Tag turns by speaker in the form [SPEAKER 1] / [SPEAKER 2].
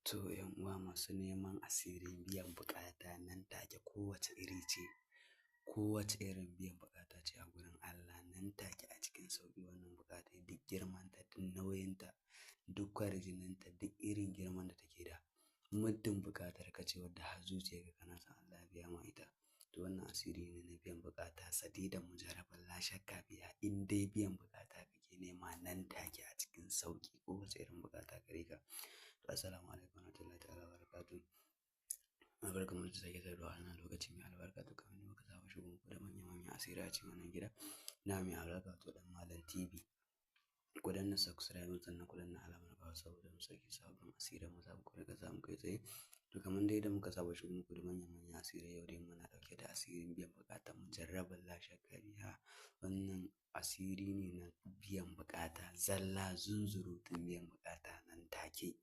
[SPEAKER 1] To, 'yan uwa masu neman asirin biyan buƙata nan take kowace iri ce, kowace irin biyan buƙata ce a gurin Allah nan take a cikin sauƙi wannan buƙata duk girmanta, duk nauyinta, duk kwarjininta, duk irin girman da take da. Muddin buƙatar ka ce wadda har zuciyarka kana son Allah ya biya ma ita. To wannan asiri ne na biyan buƙata sadidan mujarraban la shakka biya in dai biyan buƙata kake nema nan take a cikin sauƙi kowace irin buƙata gare ka. To assalamu alaikum warahmatullahi ta'ala wabarakatuh. Barkanmu da sake saduwa a wannan lokaci mai albarka to kamar yadda muka saba shigo muku da manya-manyan asiri a cikin wannan gida. Na mai albarka to ɗan Malam TV. Ku danna subscribe sannan ku danna alamar ƙawa saboda mu saki sabbin asirin mu za mu riƙa samu kai tsaye. To kamar dai da muka saba shigo muku da manya-manyan asirai yau dai muna ɗauke da asirin biyan buƙatan mujarraban la shakka biya. Wannan asiri ne na biyan buƙata zalla zunzurutun biyan buƙata nan take.